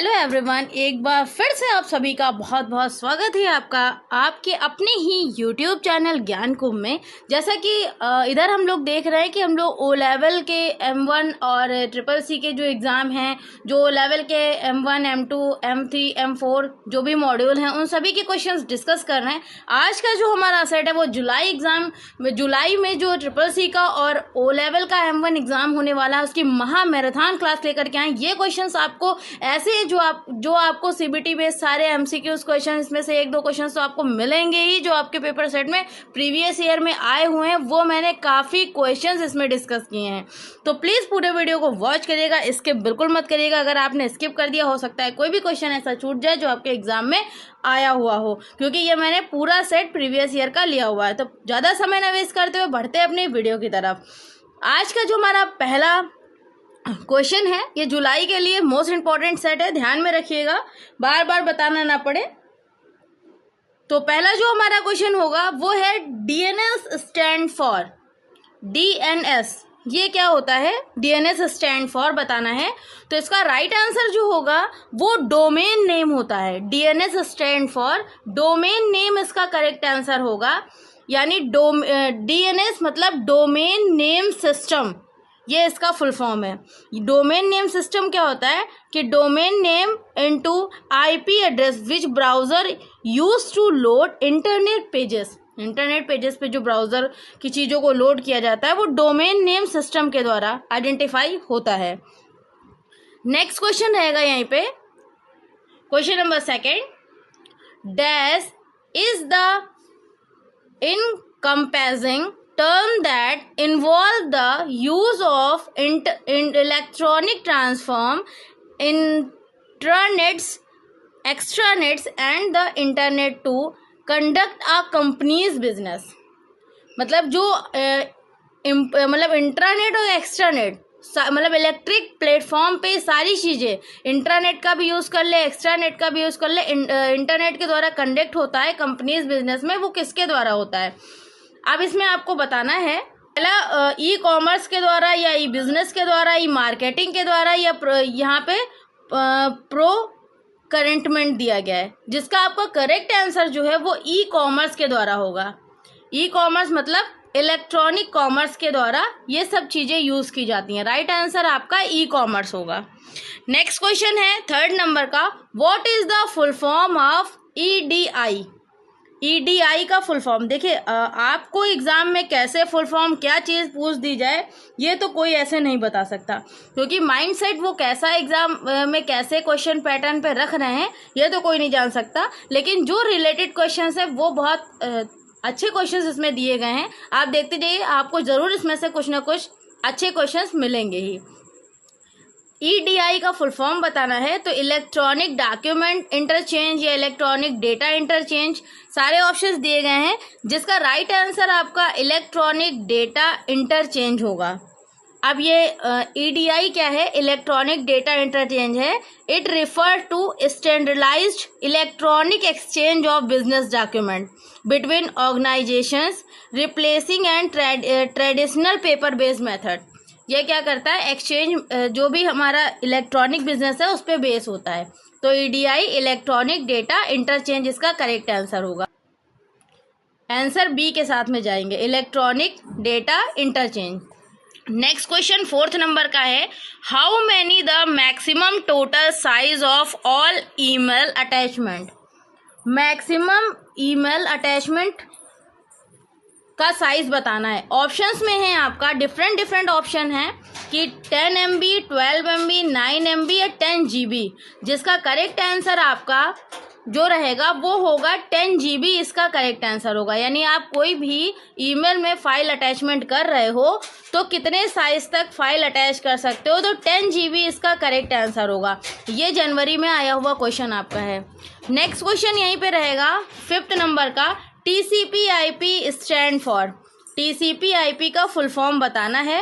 Hello everyone, एक बार फिर से आप सभी का बहुत बहुत स्वागत है आपका आपके अपने ही यूट्यूब चैनल ज्ञान कुंभ में। जैसा कि इधर हम लोग देख रहे हैं कि हम लोग ओ लेवल के M1 और ट्रिपल सी के जो एग्ज़ाम हैं, जो ओ लेवल के M1, M2, M3, M4 जो भी मॉड्यूल हैं उन सभी के क्वेश्चंस डिस्कस कर रहे हैं। आज का जो हमारा सेट है वो जुलाई में जो ट्रिपल सी का और ओ लेवल का M1 एग्ज़ाम होने वाला है उसकी महा मैराथन क्लास लेकर के आए। ये क्वेश्चंस आपको ऐसे जो आपको सीबीटी बेस्ड सारे एमसीक्यूज क्वेश्चन, इसमें से एक दो क्वेश्चन तो आपको मिलेंगे ही जो आपके पेपर सेट में प्रीवियस ईयर में आए हुए हैं। वो मैंने काफ़ी क्वेश्चंस इसमें डिस्कस किए हैं, तो प्लीज़ पूरे वीडियो को वॉच करिएगा, स्किप बिल्कुल मत करिएगा। अगर आपने स्किप कर दिया, हो सकता है कोई भी क्वेश्चन ऐसा छूट जाए जो आपके एग्जाम में आया हुआ हो, क्योंकि ये मैंने पूरा सेट प्रीवियस ईयर का लिया हुआ है। तो ज़्यादा समय न वेस्ट करते हुए बढ़ते हैं अपनी वीडियो की तरफ। आज का जो हमारा पहला क्वेश्चन है, ये जुलाई के लिए मोस्ट इंपॉर्टेंट सेट है, ध्यान में रखिएगा, बार बार बताना ना पड़े। तो पहला जो हमारा क्वेश्चन होगा वो है डीएनएस स्टैंड फॉर। डीएनएस ये क्या होता है? डीएनएस स्टैंड फॉर बताना है। तो इसका राइट आंसर जो होगा वो डोमेन नेम होता है। DNS stand for domain name इसका करेक्ट आंसर होगा। यानी डीएनएस मतलब डोमेन नेम सिस्टम, ये इसका फुल फॉर्म है। डोमेन नेम सिस्टम क्या होता है कि domain name into IP address which browser use to load internet pages. Internet pages पे जो ब्राउजर की चीज़ों को लोड किया जाता है वो डोमेन नेम सिस्टम के द्वारा आइडेंटिफाई होता है। नेक्स्ट क्वेश्चन रहेगा यहीं पे, question number second. Dash is the encompassing term that involve the use of electronic transform, intranets, extranets and the internet to conduct a company's business। मतलब जो मतलब इंट्रानेट और एक्स्ट्रानेट मतलब इलेक्ट्रिक प्लेटफॉर्म पे सारी चीज़ें, इंट्रानेट का भी यूज़ कर ले, एक्स्ट्रानेट का भी यूज़ कर ले, इंटरनेट के द्वारा कंडक्ट होता है कंपनीज बिजनेस में, वो किसके द्वारा होता है? अब इसमें आपको बताना है, पहला ई कॉमर्स के द्वारा या ई बिजनेस के द्वारा, ई मार्केटिंग के द्वारा, या यहाँ पे प्रो करेंटमेंट दिया गया है, जिसका आपका करेक्ट आंसर जो है वो ई कॉमर्स के द्वारा होगा। ई कॉमर्स मतलब इलेक्ट्रॉनिक कॉमर्स के द्वारा ये सब चीज़ें यूज़ की जाती हैं। राइट आंसर आपका ई कॉमर्स होगा। नेक्स्ट क्वेश्चन है थर्ड नंबर का, what is the full form of EDI. EDI का फुल फॉर्म देखिए, आपको एग्ज़ाम में कैसे फुल फॉर्म क्या चीज़ पूछ दी जाए ये तो कोई ऐसे नहीं बता सकता, क्योंकि माइंडसेट वो कैसा एग्ज़ाम में कैसे क्वेश्चन पैटर्न पे रख रहे हैं ये तो कोई नहीं जान सकता। लेकिन जो रिलेटेड क्वेश्चन है वो बहुत अच्छे क्वेश्चंस इसमें दिए गए हैं, आप देखते जाइए, आपको ज़रूर इसमें से कुछ ना कुछ अच्छे क्वेश्चंस मिलेंगे ही। ईडीआई का फुल फॉर्म बताना है तो इलेक्ट्रॉनिक डॉक्यूमेंट इंटरचेंज या इलेक्ट्रॉनिक डेटा इंटरचेंज, सारे ऑप्शंस दिए गए हैं, जिसका राइट आंसर आपका इलेक्ट्रॉनिक डेटा इंटरचेंज होगा। अब ये ईडीआई क्या है? इलेक्ट्रॉनिक डेटा इंटरचेंज है। It refer to standardised electronic exchange of business document between organisations replacing and traditional paper based method. ये क्या करता है? एक्सचेंज जो भी हमारा इलेक्ट्रॉनिक बिजनेस है उस पर बेस होता है। तो ईडीआई इलेक्ट्रॉनिक डेटा इंटरचेंज इसका करेक्ट आंसर होगा। आंसर बी के साथ में जाएंगे, electronic data interchange. Next question fourth number का है, how many the maximum total size of all email attachment. Maximum email attachment का साइज बताना है। ऑप्शंस में है आपका डिफरेंट ऑप्शन है कि 10 MB, 12 MB, 9 MB या 10 GB, जिसका करेक्ट आंसर आपका जो रहेगा वो होगा 10 GB, इसका करेक्ट आंसर होगा। यानी आप कोई भी ईमेल में फाइल अटैचमेंट कर रहे हो तो कितने साइज तक फाइल अटैच कर सकते हो, तो 10 GB इसका करेक्ट आंसर होगा। ये जनवरी में आया हुआ क्वेश्चन आपका है। नेक्स्ट क्वेश्चन यहीं पे रहेगा फिफ्थ नंबर का, TCP/IP स्टैंड फॉर। TCP/IP का फुल फॉर्म बताना है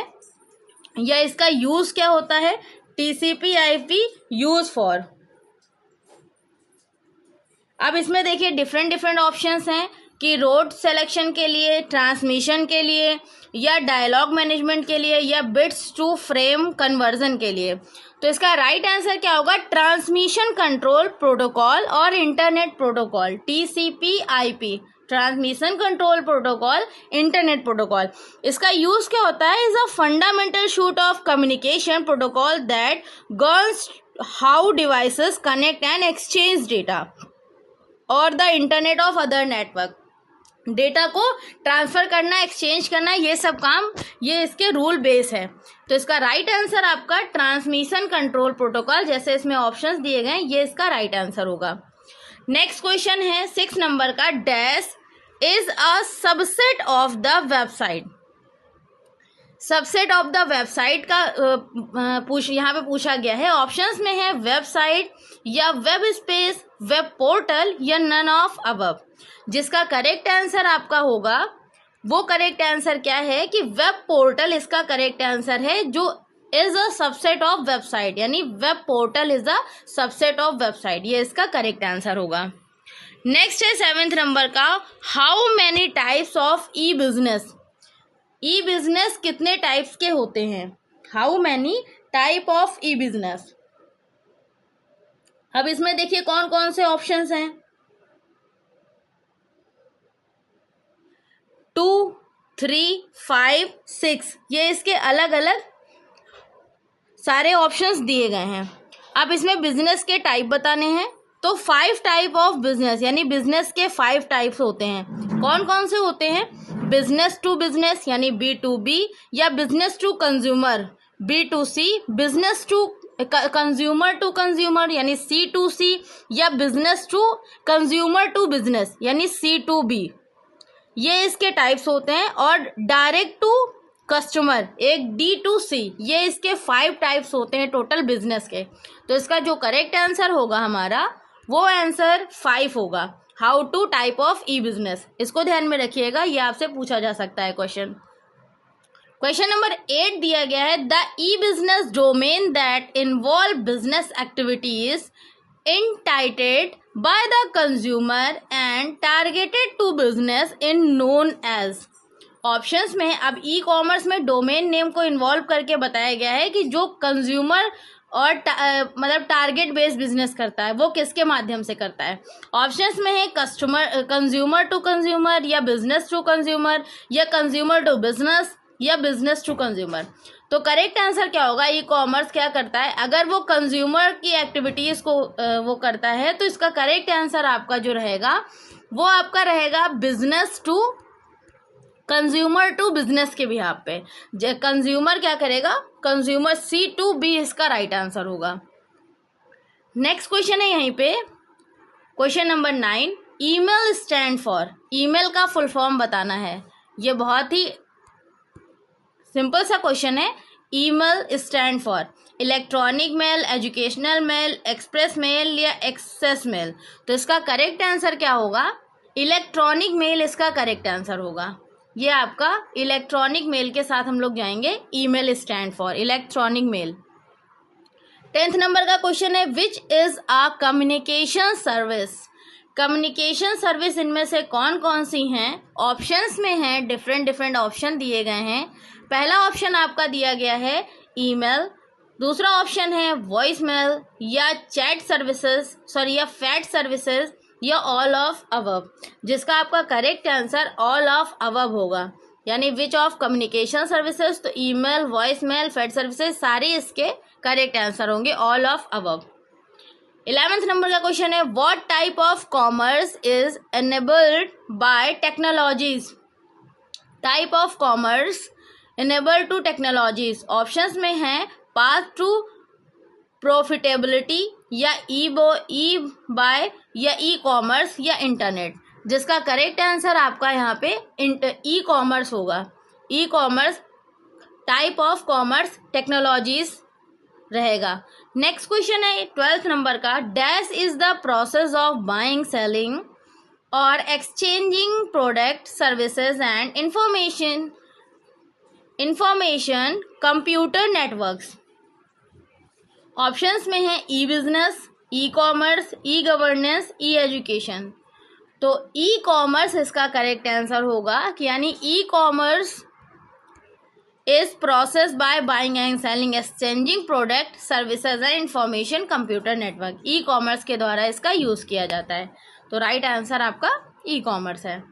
या इसका यूज़ क्या होता है? TCP/IP use for. अब इसमें देखिए डिफरेंट ऑप्शंस हैं कि रोड सिलेक्शन के लिए, ट्रांसमिशन के लिए, या डायलॉग मैनेजमेंट के लिए, या बिट्स टू फ्रेम कन्वर्जन के लिए। तो इसका राइट आंसर क्या होगा? ट्रांसमिशन कंट्रोल प्रोटोकॉल और internet protocol, TCP/IP, transmission control protocol, internet protocol. इसका यूज क्या होता है? Is a fundamental suit of communication protocol that governs how devices connect and exchange data और the internet of other network. Data को transfer करना, exchange करना, ये सब काम ये इसके रूल बेस है। तो इसका राइट आंसर आपका ट्रांसमिशन कंट्रोल प्रोटोकॉल, जैसे इसमें ऑप्शंस दिए गए, ये इसका राइट आंसर होगा। नेक्स्ट क्वेश्चन है 6 नंबर का, dash is a subset of the website. Subset of the website का यहाँ पे पूछा गया है। ऑप्शंस में है वेबसाइट या वेब स्पेस, वेब पोर्टल, या नन ऑफ अबव। जिसका करेक्ट आंसर आपका होगा, वो करेक्ट आंसर क्या है कि वेब पोर्टल इसका करेक्ट आंसर है, जो is a subset of website, यानी web portal is a subset of website, ये इसका करेक्ट आंसर होगा। नेक्स्ट है 7th नंबर का, how many types of e business. E business कितने टाइप्स के होते हैं? How many type of e business. अब इसमें देखिए कौन कौन से ऑप्शंस हैं। 2, 3, 5, 6, ये इसके अलग अलग सारे ऑप्शंस दिए गए हैं। अब इसमें बिजनेस के टाइप बताने हैं, तो 5 टाइप ऑफ बिजनेस, यानी बिजनेस के 5 टाइप्स होते हैं। कौन कौन से होते हैं? बिजनेस टू बिजनेस यानी B2B, या business to consumer B2C, business to consumer to consumer यानी C2C, या business to consumer to business यानी C2B। ये इसके टाइप्स होते हैं। और डायरेक्ट टू कस्टमर एक D2C, ये इसके 5 टाइप्स होते हैं टोटल बिजनेस के। तो इसका जो करेक्ट आंसर होगा हमारा, वो आंसर 5 होगा। How to type of e business, इसको ध्यान में रखिएगा, ये आपसे पूछा जा सकता है क्वेश्चन। क्वेश्चन नंबर 8 दिया गया है, the E business domain that involve business activities entitled by the consumer and targeted to business in known as। Options में अब ई कॉमर्स में डोमेन नेम को इन्वॉल्व करके बताया गया है कि जो कंज्यूमर और मतलब टारगेट बेस्ड बिजनेस करता है, वो किसके माध्यम से करता है। ऑप्शंस में है कंज्यूमर टू कंज्यूमर, या बिजनेस टू कंज्यूमर, या कंज्यूमर टू बिजनेस, या बिजनेस टू कंज्यूमर। तो करेक्ट आंसर क्या होगा? ई कॉमर्स क्या करता है? अगर वो कंज्यूमर की एक्टिविटीज़ को वो करता है, तो इसका करेक्ट आंसर आपका जो रहेगा, वो आपका रहेगा business to consumer to business के बिहाफ पे। कंज्यूमर क्या करेगा? कंज्यूमर C2B इसका राइट आंसर होगा। नेक्स्ट क्वेश्चन है यहीं पे, question number 9, email stand for. Email का फुल फॉर्म बताना है। ये बहुत ही सिंपल सा क्वेश्चन है। Email stand for electronic mail, educational mail, express mail, या एक्सेस मेल। तो इसका करेक्ट आंसर क्या होगा? इलेक्ट्रॉनिक मेल इसका करेक्ट आंसर होगा। ये आपका इलेक्ट्रॉनिक मेल के साथ हम लोग जाएंगे। Email stand for electronic mail. 10th number का क्वेश्चन है, which is a communication service. Communication service इनमें से कौन कौन सी हैं? ऑप्शंस में है, डिफरेंट ऑप्शन दिए गए हैं। पहला ऑप्शन आपका दिया गया है ईमेल, दूसरा ऑप्शन है वॉइस मेल, या चैट सर्विसेज, या फैट सर्विसेज, या ऑल ऑफ अबव। जिसका आपका correct answer all of above होगा, यानी विच ऑफ कम्युनिकेशन सर्विसेज। तो email, voice mail, fat services सारे इसके करेक्ट आंसर होंगे, all of above. 11th number का क्वेश्चन है, what type of commerce is enabled by technologies. Type of commerce enabled to technologies. Options में है path to profitability, या ई bye, या e commerce, या इंटरनेट। जिसका करेक्ट आंसर आपका यहाँ पे ई कॉमर्स होगा। E commerce type of commerce technologies रहेगा। नेक्स्ट क्वेश्चन है 12th नंबर का, dash is the process of buying, selling और exchanging product, services and information computer networks. Options में है e business, e commerce, e governance, e education. तो e commerce इसका correct answer होगा कि यानी e commerce is process by buying and selling exchanging product services and information computer network. E commerce के द्वारा इसका यूज किया जाता है। तो राइट आंसर आपका ई कॉमर्स है।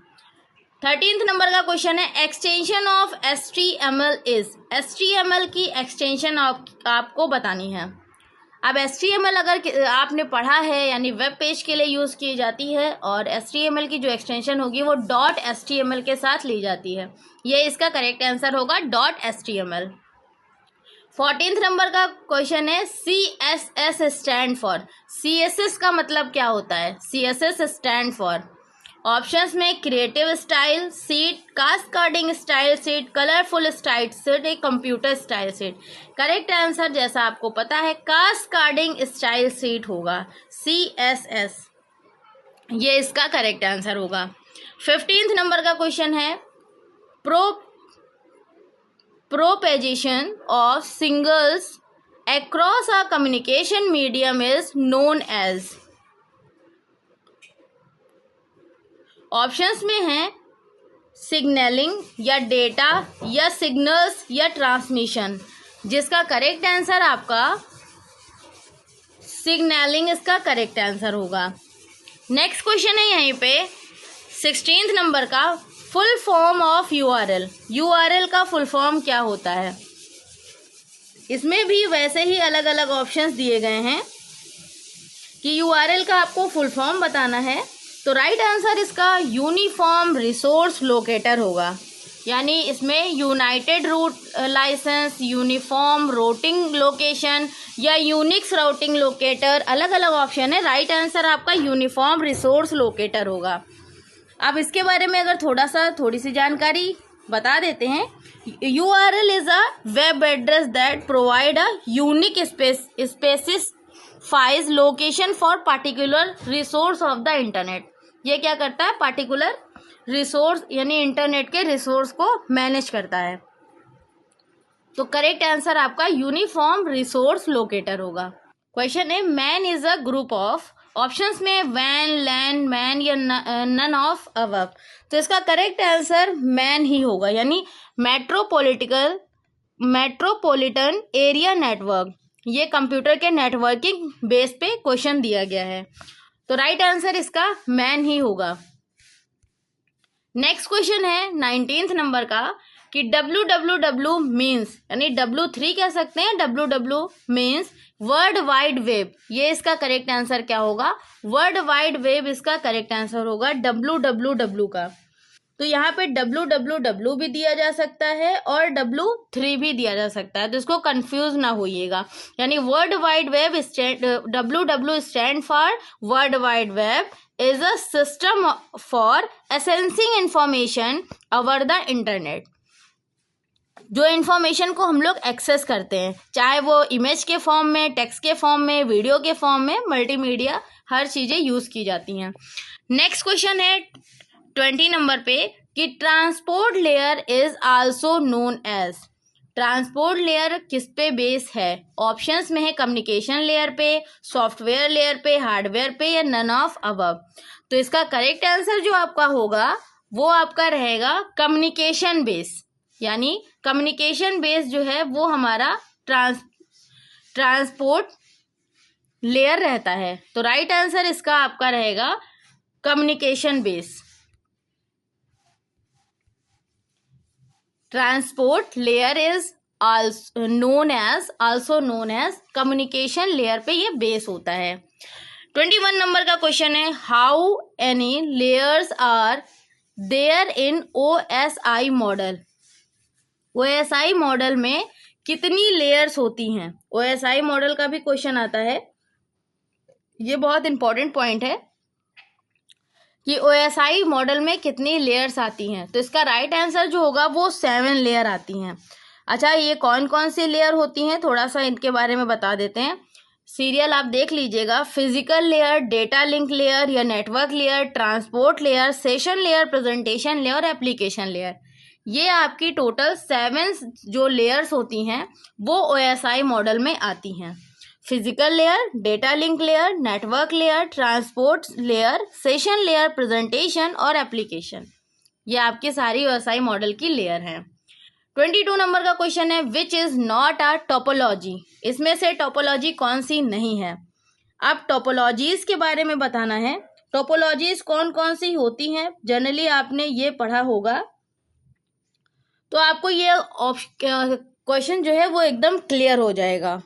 13th नंबर का क्वेश्चन है extension of HTML is. HTML की एक्सटेंशन आपको बतानी है। अब HTML अगर आपने पढ़ा है यानी वेब पेज के लिए यूज़ की जाती है और HTML की जो एक्सटेंशन होगी वो .html के साथ ली जाती है। ये इसका करेक्ट आंसर होगा .html। 14th नंबर का क्वेश्चन है CSS स्टैंड फॉर। CSS का मतलब क्या होता है? CSS स्टैंड फॉर ऑप्शंस में creative style sheet, cascading style sheet, colourful style sheet, एक computer style sheet. Correct answer जैसा आपको पता है कास्केडिंग स्टाइल सीट होगा, CSS। ये इसका करेक्ट आंसर होगा। 15th नंबर का क्वेश्चन है propagation of signals across a communication medium is known as. Options में है सिग्नलिंग या डेटा या सिग्नल्स या ट्रांसमिशन, जिसका करेक्ट आंसर आपका सिग्नलिंग इसका करेक्ट आंसर होगा। नेक्स्ट क्वेश्चन है यहीं पे 16th नंबर का full form of URL। URL का फुल फॉर्म क्या होता है? इसमें भी वैसे ही अलग अलग ऑप्शंस दिए गए हैं कि URL का आपको फुल फॉर्म बताना है। तो राइट आंसर इसका यूनिफॉर्म रिसोर्स लोकेटर होगा, यानी इसमें united route licence, uniform routing location या यूनिक्स राउटिंग लोकेटर, अलग अलग ऑप्शन है। राइट आंसर आपका यूनिफॉर्म रिसोर्स लोकेटर होगा। अब इसके बारे में अगर थोड़ी सी जानकारी बता देते हैं। URL is a web address that provide a unique specifies location for particular resource of the internet. ये क्या करता है? पर्टिकुलर रिसोर्स यानी इंटरनेट के रिसोर्स को मैनेज करता है। तो करेक्ट आंसर आपका यूनिफॉर्म रिसोर्स लोकेटर होगा। क्वेश्चन है man is a group of. Options में वैन, लैंड, मैन या नन ऑफ अबव। तो इसका करेक्ट आंसर मैन ही होगा, यानी मेट्रोपॉलिटन एरिया नेटवर्क। ये कंप्यूटर के नेटवर्किंग बेस पे क्वेश्चन दिया गया है। तो राइट आंसर इसका मैन ही होगा। नेक्स्ट क्वेश्चन है 19th नंबर का कि www मीन्स, यानी W3 कह सकते हैं। www means world wide web. ये इसका करेक्ट आंसर क्या होगा? वर्ल्ड वाइड वेब इसका करेक्ट आंसर होगा www का। तो यहाँ पे www भी दिया जा सकता है और W3 भी दिया जा सकता है, तो इसको कंफ्यूज ना होइएगा। यानी world wide web WW stand for world wide web is a system for assessing information over the internet. जो इन्फॉर्मेशन को हम लोग एक्सेस करते हैं, चाहे वो इमेज के फॉर्म में, टेक्स्ट के फॉर्म में, वीडियो के फॉर्म में, मल्टीमीडिया हर चीज़ें यूज़ की जाती हैं। नेक्स्ट क्वेश्चन है 20 नंबर पे कि transport layer is also known as. Transport layer किस पे बेस है? ऑप्शंस में है कम्युनिकेशन लेयर पे, सॉफ्टवेयर लेयर पे, हार्डवेयर पे या नन ऑफ अबव। तो इसका करेक्ट आंसर जो आपका होगा वो आपका रहेगा कम्युनिकेशन बेस, यानी कम्युनिकेशन बेस जो है वो हमारा ट्रांसपोर्ट लेयर रहता है। तो राइट आंसर इसका आपका रहेगा communication base. Transport layer is also known as communication layer पे ये बेस होता है। 21 नंबर का क्वेश्चन है how any layers are there in OSI model. OSI model में कितनी लेयर्स होती हैं? OSI मॉडल का भी क्वेश्चन आता है। ये बहुत इंपॉर्टेंट पॉइंट है कि OSI मॉडल में कितनी लेयर्स आती हैं। तो इसका राइट आंसर जो होगा वो 7 लेयर आती हैं। अच्छा, ये कौन कौन सी लेयर होती हैं थोड़ा सा इनके बारे में बता देते हैं। सीरियल आप देख लीजिएगा। Physical layer, data link layer या network layer, transport layer, session layer, presentation layer, application layer. ये आपकी टोटल 7 जो लेयर्स होती हैं वो OSI मॉडल में आती हैं। Physical layer, data link layer, network layer, transport layer, session layer, presentation और एप्लीकेशन। ये आपके सारी व्यवसाय मॉडल की लेयर हैं। 22 नंबर का क्वेश्चन है which is not a topology. इसमें से टोपोलॉजी कौन सी नहीं है। अब टोपोलॉजीज के बारे में बताना है। टोपोलॉजीज कौन कौन सी होती हैं, जनरली आपने ये पढ़ा होगा, तो आपको ये क्वेश्चन जो है वो एकदम क्लियर हो जाएगा।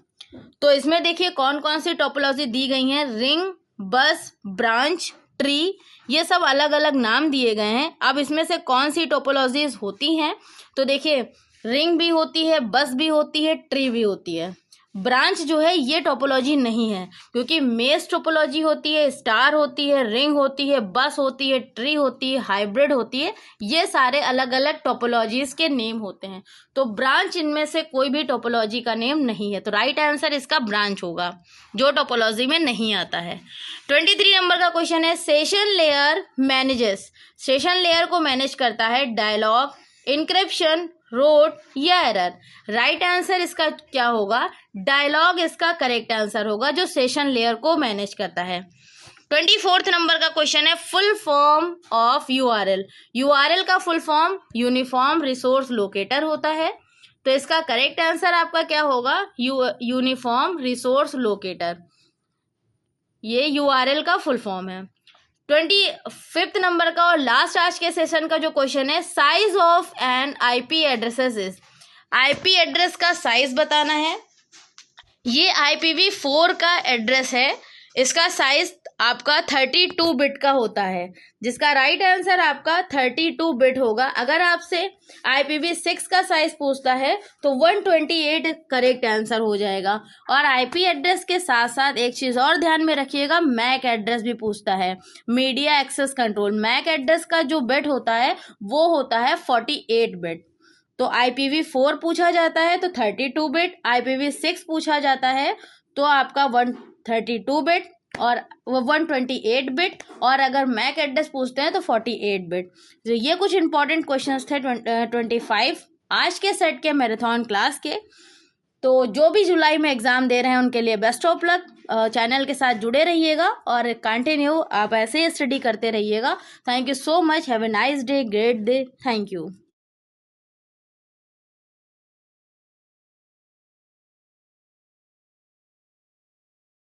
तो इसमें देखिए कौन कौन सी टोपोलॉजी दी गई हैं। रिंग, बस, ब्रांच, ट्री, ये सब अलग अलग नाम दिए गए हैं। अब इसमें से कौन सी टोपोलॉजीज होती हैं, तो देखिए रिंग भी होती है, बस भी होती है, ट्री भी होती है। ब्रांच जो है ये टोपोलॉजी नहीं है, क्योंकि मेस टोपोलॉजी होती है, स्टार होती है, रिंग होती है, बस होती है, ट्री होती है, हाइब्रिड होती है। ये सारे अलग अलग टोपोलॉजीज के नेम होते हैं। तो ब्रांच इनमें से कोई भी टोपोलॉजी का नेम नहीं है। तो राइट आंसर इसका ब्रांच होगा, जो टोपोलॉजी में नहीं आता है। 23 नंबर का क्वेश्चन है session layer manages. Session layer को मैनेज करता है डायलॉग, इनक्रिप्शन, रोट या एरर। राइट आंसर इसका क्या होगा, डायलॉग इसका करेक्ट आंसर होगा, जो सेशन लेयर को मैनेज करता है। 24 नंबर का क्वेश्चन है full form of URL. URL का full form uniform resource locator होता है। तो इसका करेक्ट आंसर आपका क्या होगा, यूनिफॉर्म रिसोर्स लोकेटर। ये यूआरएल का फुल फॉर्म है। 25 नंबर का और लास्ट आज के सेशन का जो क्वेश्चन है size of N IP addresses is. IP address का साइज बताना है। ये IPv4 का एड्रेस है, इसका साइज आपका 32 बिट का होता है, जिसका राइट आंसर आपका 32 बिट होगा। अगर आपसे IPv6 का साइज पूछता है तो 128 करेक्ट आंसर हो जाएगा। और आईपी एड्रेस के साथ साथ एक चीज़ और ध्यान में रखिएगा, मैक एड्रेस भी पूछता है, media access control. MAC address का जो बिट होता है वो होता है 48 बिट। तो IPv4 पूछा जाता है तो 32 बिट, IPv6 पूछा जाता है तो आपका 132 बिट और 128 बिट, और अगर मैक एड्रेस पूछते हैं तो 48 बिट। तो ये कुछ इंपॉर्टेंट क्वेश्चंस थे 25 आज के सेट के मैराथन क्लास के। तो जो भी जुलाई में एग्ज़ाम दे रहे हैं उनके लिए बेस्ट ऑफ लक। चैनल के साथ जुड़े रहिएगा और कंटिन्यू आप ऐसे ही स्टडी करते रहिएगा। Thank you so much, have a nice day, great day, thank you.